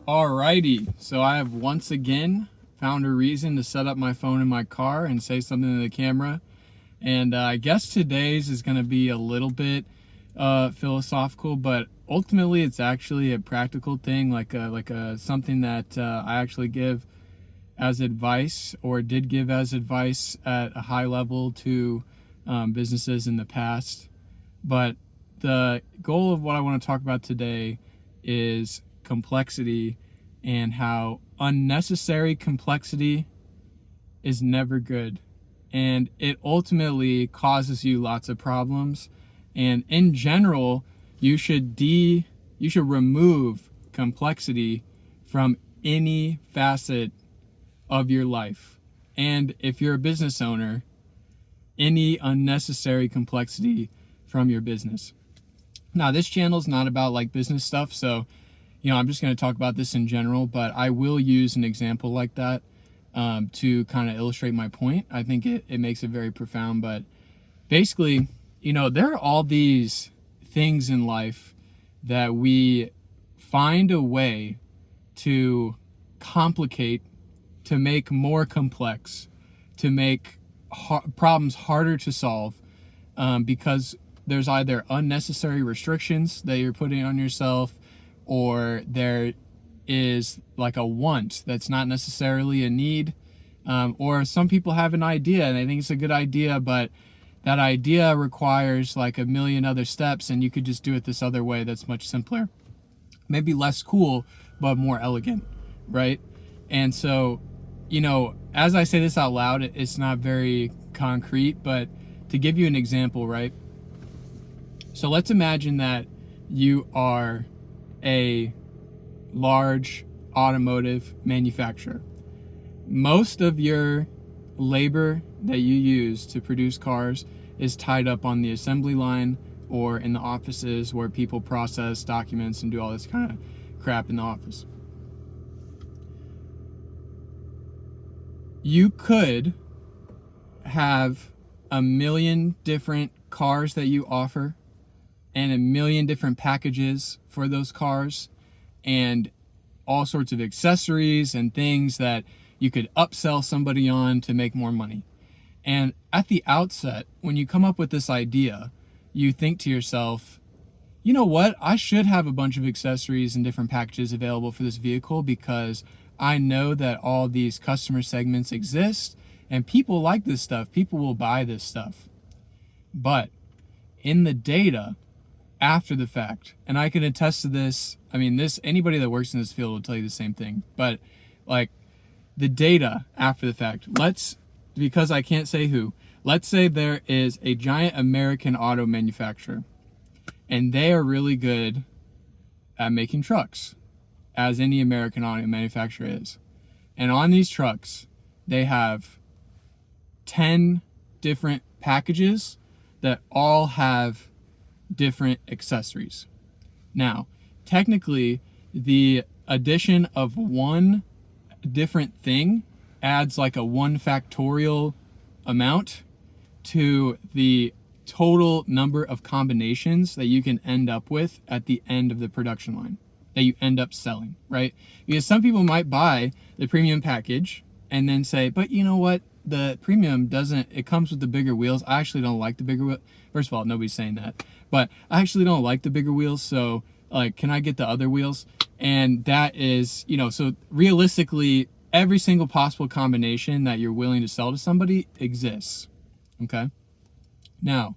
Alrighty, so I have once again found a reason to set up my phone in my car and say something to the camera. And I guess today's is going to be a little bit philosophical, but ultimately it's actually a practical thing, like a something that I actually give as advice, or did give as advice at a high level to businesses in the past. But the goal of what I want to talk about today is complexity, and how unnecessary complexity is never good, and it ultimately causes you lots of problems. And in general, you should remove complexity from any facet of your life. And if you're a business owner, any unnecessary complexity from your business. Now, this channel is not about like business stuff, so I'm just going to talk about this in general, but I will use an example like that to kind of illustrate my point. I think it makes it very profound. But basically, there are all these things in life that we find a way to complicate, to make more complex, to make problems harder to solve, because there's either unnecessary restrictions that you're putting on yourself, or there is like a want that's not necessarily a need, or some people have an idea and they think it's a good idea, but that idea requires like a million other steps, and you could just do it this other way that's much simpler, maybe less cool, but more elegant, right? And so, as I say this out loud, it's not very concrete, but to give you an example, right? So let's imagine that you are a large automotive manufacturer. Most of your labor that you use to produce cars is tied up on the assembly line or in the offices where people process documents and do all this kind of crap in the office. You could have a million different cars that you offer, and a million different packages for those cars, and all sorts of accessories and things that you could upsell somebody on to make more money. And at the outset, when you come up with this idea, you think to yourself, you know what, I should have a bunch of accessories and different packages available for this vehicle, because I know that all these customer segments exist and people like this stuff. People will buy this stuff. But in the data after the fact, and I can attest to this, anybody that works in this field will tell you the same thing, but like the data after the fact, because I can't say who, let's say there is a giant American auto manufacturer, and they are really good at making trucks, as any American auto manufacturer is. And on these trucks, they have 10 different packages that all have different accessories. Now, technically, the addition of one different thing adds like a 1 factorial amount to the total number of combinations that you can end up with at the end of the production line, that you end up selling, right? Because some people might buy the premium package and then say, but you know what? The premium it comes with the bigger wheels. I actually don't like the bigger wheels. First of all, nobody's saying that, but I actually don't like the bigger wheels. So like, can I get the other wheels? And that is, so realistically, every single possible combination that you're willing to sell to somebody exists. Okay. Now,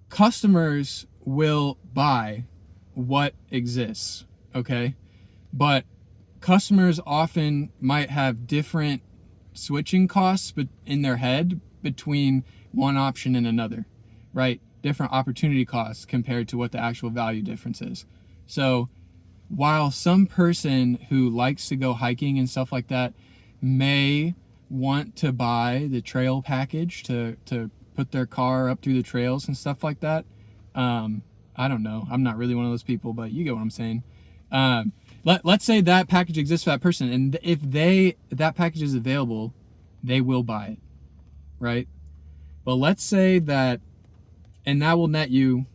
customers will buy what exists. Okay. But customers often might have different switching costs but in their head between one option and another, right? Different opportunity costs compared to what the actual value difference is. So while some person who likes to go hiking and stuff like that may want to buy the trail package to put their car up through the trails and stuff like that, I don't know, I'm not really one of those people, but you get what I'm saying. Let's say that package exists for that person, and if that package is available, they will buy it, right? But let's say that, and that will net you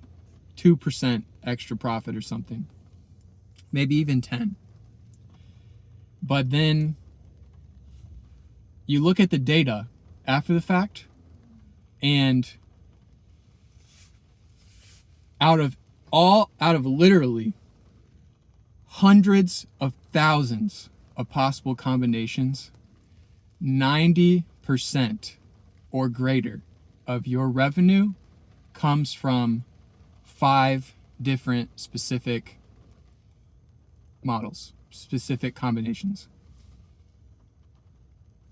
2% extra profit or something. maybe even 10. But then you look at the data after the fact, and out of literally hundreds of thousands of possible combinations, 90% or greater of your revenue comes from 5 different specific models, specific combinations.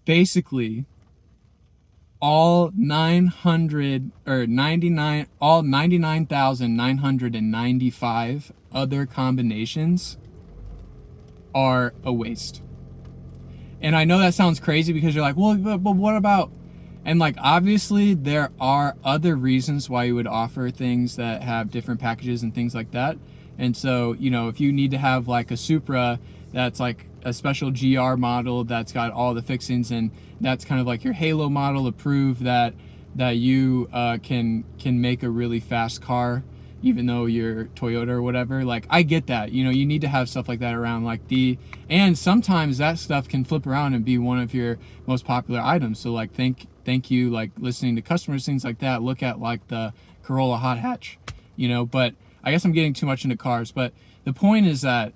Basically, all 99,995 other combinations are a waste. And I know that sounds crazy because you're like, well, but what about, and like, obviously there are other reasons why you would offer things that have different packages and things like that. And so, you know, if you need to have like a Supra that's like a special GR model that's got all the fixings, and that's kind of like your halo model to prove that you can make a really fast car, even though you're Toyota or whatever. Like, I get that, you know, you need to have stuff like that around, like and sometimes that stuff can flip around and be one of your most popular items. So like, thank you, like listening to customers, things like that. Look at like the Corolla hot hatch, you know. But I guess I'm getting too much into cars. But the point is that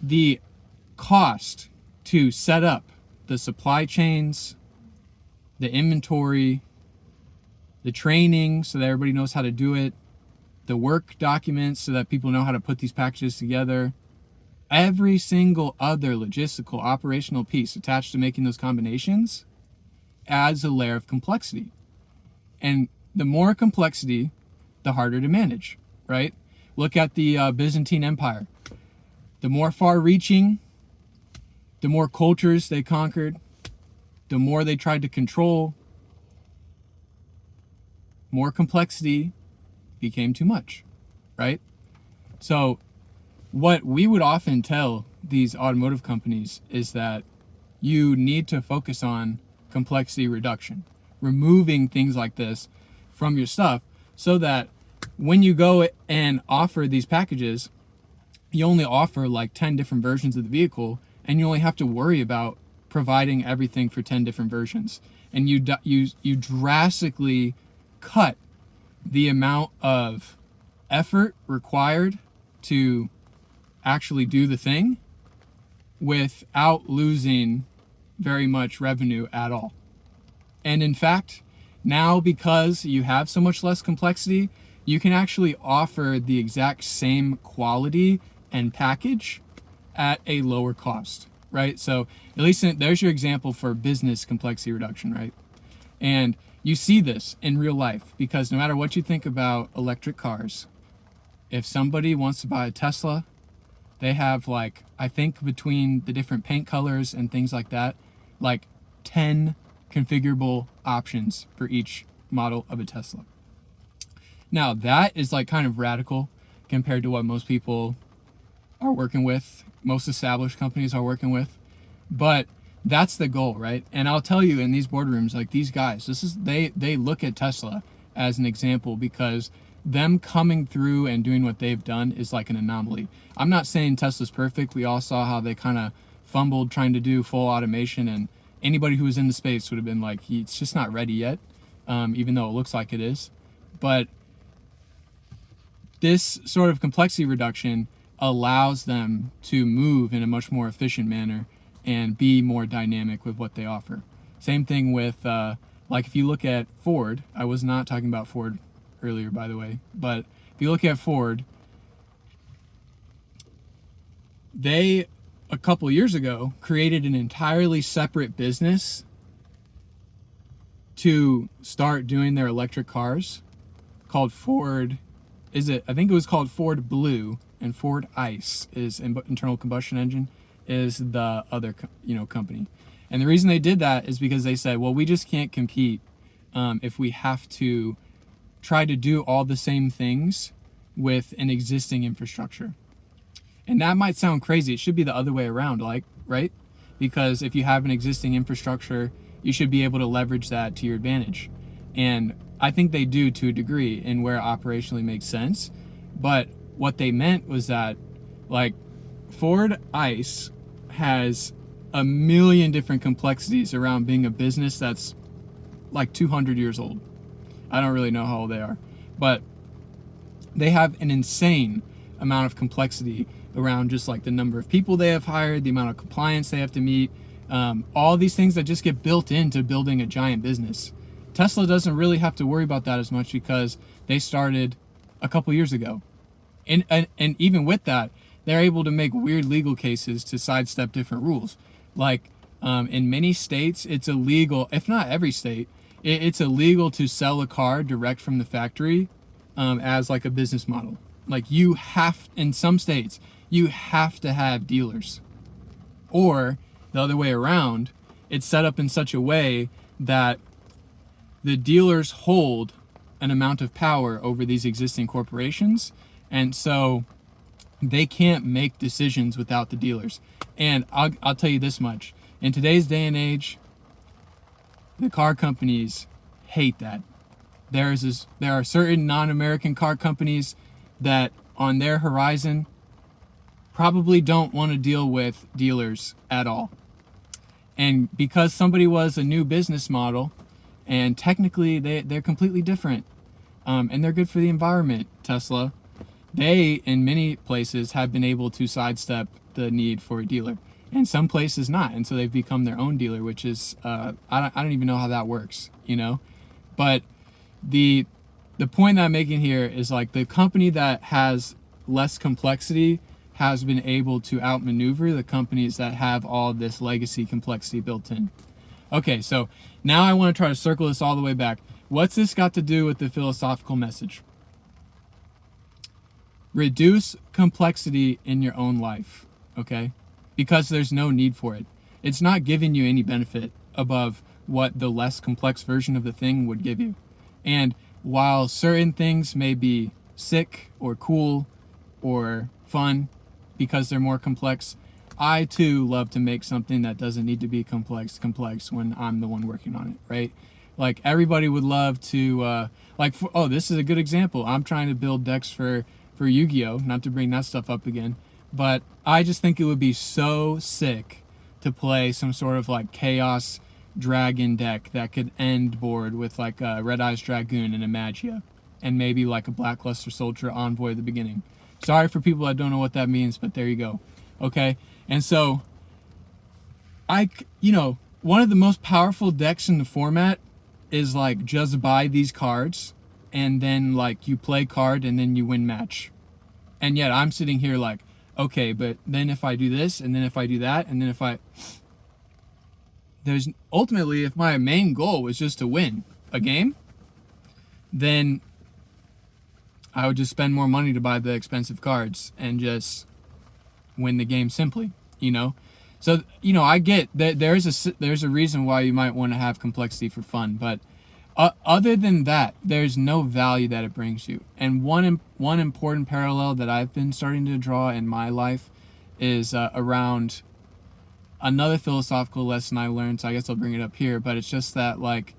the cost to set up the supply chains, the inventory, the training so that everybody knows how to do it, the work documents so that people know how to put these packages together, every single other logistical operational piece attached to making those combinations adds a layer of complexity. And the more complexity, the harder to manage, right? Look at the Byzantine Empire. The more far-reaching, the more cultures they conquered, the more they tried to control, more complexity became too much, right? So what we would often tell these automotive companies is that you need to focus on complexity reduction, removing things like this from your stuff, so that when you go and offer these packages, you only offer like 10 different versions of the vehicle, and you only have to worry about providing everything for 10 different versions. And you drastically cut the amount of effort required to actually do the thing without losing very much revenue at all. And in fact, now because you have so much less complexity, you can actually offer the exact same quality and package at a lower cost, right? So at least there's your example for business complexity reduction, right? And you see this in real life, because no matter what you think about electric cars, if somebody wants to buy a Tesla, they have like, I think between the different paint colors and things like that, like 10 configurable options for each model of a Tesla. Now that is like kind of radical compared to what most people are working with, most established companies are working with, but that's the goal, right? And I'll tell you, in these boardrooms, like these guys, they look at Tesla as an example, because them coming through and doing what they've done is like an anomaly. I'm not saying Tesla's perfect. We all saw how they kind of fumbled trying to do full automation, and anybody who was in the space would have been like, it's just not ready yet, even though it looks like it is. But this sort of complexity reduction allows them to move in a much more efficient manner and be more dynamic with what they offer. Same thing with, like if you look at Ford, I was not talking about Ford earlier, by the way, but if you look at Ford, they, a couple years ago, created an entirely separate business to start doing their electric cars called Ford, I think it was called Ford Blue, and Ford Ice is internal combustion engine is the other company. And the reason they did that is because they said, well, we just can't compete if we have to try to do all the same things with an existing infrastructure. And that might sound crazy. It should be the other way around, like, right? Because if you have an existing infrastructure, you should be able to leverage that to your advantage. And I think they do to a degree in where it operationally makes sense. But what they meant was that, like, Ford Ice has a million different complexities around being a business that's like 200 years old. I don't really know how old they are, but they have an insane amount of complexity around just like the number of people they have hired, the amount of compliance they have to meet, all these things that just get built into building a giant business. Tesla doesn't really have to worry about that as much because they started a couple years ago. And even with that, they're able to make weird legal cases to sidestep different rules. Like in many states, it's illegal, if not every state, it's illegal to sell a car direct from the factory as like a business model. Like you have, in some states, you have to have dealers. Or the other way around, it's set up in such a way that the dealers hold an amount of power over these existing corporations. And so they can't make decisions without the dealers. And I'll tell you this much. In today's day and age, the car companies hate that. There are certain non-American car companies that on their horizon probably don't want to deal with dealers at all. And because somebody was a new business model, and technically they're completely different, and they're good for the environment, Tesla, they, in many places, have been able to sidestep the need for a dealer. And some places not. And so they've become their own dealer, which is, I don't even know how that works, you know? But the point that I'm making here is like the company that has less complexity has been able to outmaneuver the companies that have all this legacy complexity built in. Okay, so now I want to try to circle this all the way back. What's this got to do with the philosophical message? Reduce complexity in your own life, okay? Because there's no need for it. It's not giving you any benefit above what the less complex version of the thing would give you. And while certain things may be sick or cool or fun because they're more complex, I too love to make something that doesn't need to be complex when I'm the one working on it, right? Like everybody would love to, this is a good example. I'm trying to build decks for Yu-Gi-Oh, not to bring that stuff up again, but I just think it would be so sick to play some sort of like chaos dragon deck that could end board with like a Red Eyes Dragoon and a Magia, and maybe like a Blackluster Soldier Envoy at the beginning. Sorry for people that don't know what that means, but there you go. Okay, and so one of the most powerful decks in the format is like just buy these cards and then like you play card and then you win match. And yet I'm sitting here like, okay, but then if I do this and then if I do that and then if my main goal was just to win a game, then I would just spend more money to buy the expensive cards and just win the game simply, you know? So, I get that there's a reason why you might want to have complexity for fun, but other than that, there's no value that it brings you. And one important parallel that I've been starting to draw in my life is around another philosophical lesson I learned, so I guess I'll bring it up here, but it's just that, like,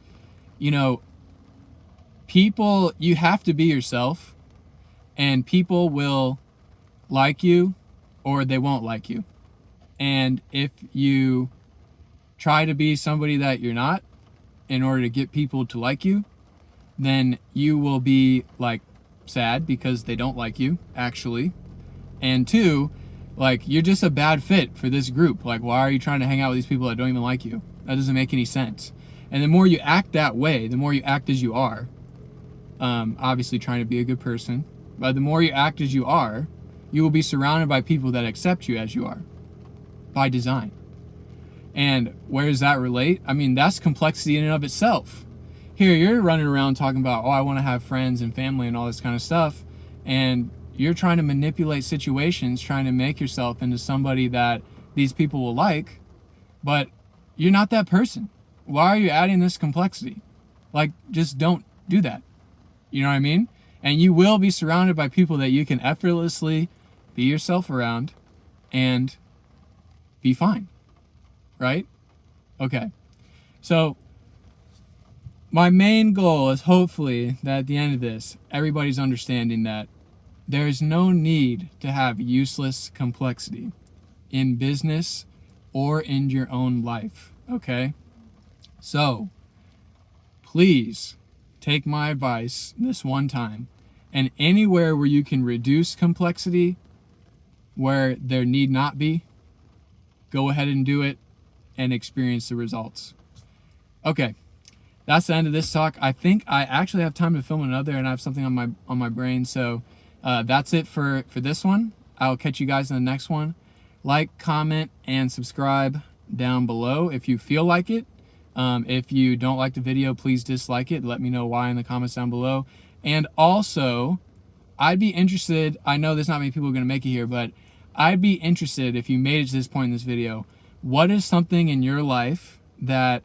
people, you have to be yourself, and people will like you or they won't like you. And if you try to be somebody that you're not in order to get people to like you, then you will be like sad because they don't like you, actually. And two, like, you're just a bad fit for this group. Like, why are you trying to hang out with these people that don't even like you? That doesn't make any sense. And the more you act that way, the more you act as you are, obviously trying to be a good person, but the more you act as you are, you will be surrounded by people that accept you as you are, by design. And where does that relate? I mean, that's complexity in and of itself. Here, you're running around talking about, I want to have friends and family and all this kind of stuff, and you're trying to manipulate situations, trying to make yourself into somebody that these people will like, but you're not that person. Why are you adding this complexity? Like, just don't do that. You know what I mean? And you will be surrounded by people that you can effortlessly be yourself around and be fine. Right? Okay. So my main goal is hopefully that at the end of this, everybody's understanding that there is no need to have useless complexity. in business or in your own life, okay? So please take my advice this one time, and anywhere where you can reduce complexity where there need not be, go ahead and do it and experience the results. Okay, that's the end of this talk. I think I actually have time to film another, and I have something on my brain. So that's it for this one. I'll catch you guys in the next one. Like, comment, and subscribe down below if you feel like it. If you don't like the video, please dislike it. Let me know why in the comments down below. And also, I'd be interested, I know there's not many people going to make it here, but I'd be interested if you made it to this point in this video. What is something in your life that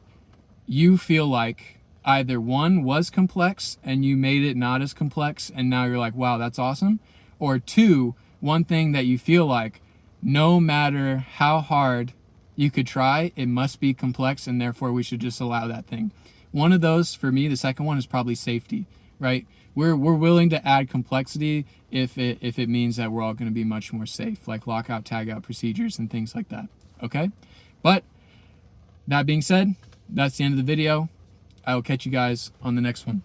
you feel like either one was complex and you made it not as complex and now you're like, wow, that's awesome? Or two, one thing that you feel like no matter how hard you could try, it must be complex and therefore we should just allow that thing. One of those for me, the second one, is probably safety, right? We're willing to add complexity if it means that we're all going to be much more safe, like lockout, tagout procedures and things like that, okay? But that being said, that's the end of the video. I will catch you guys on the next one.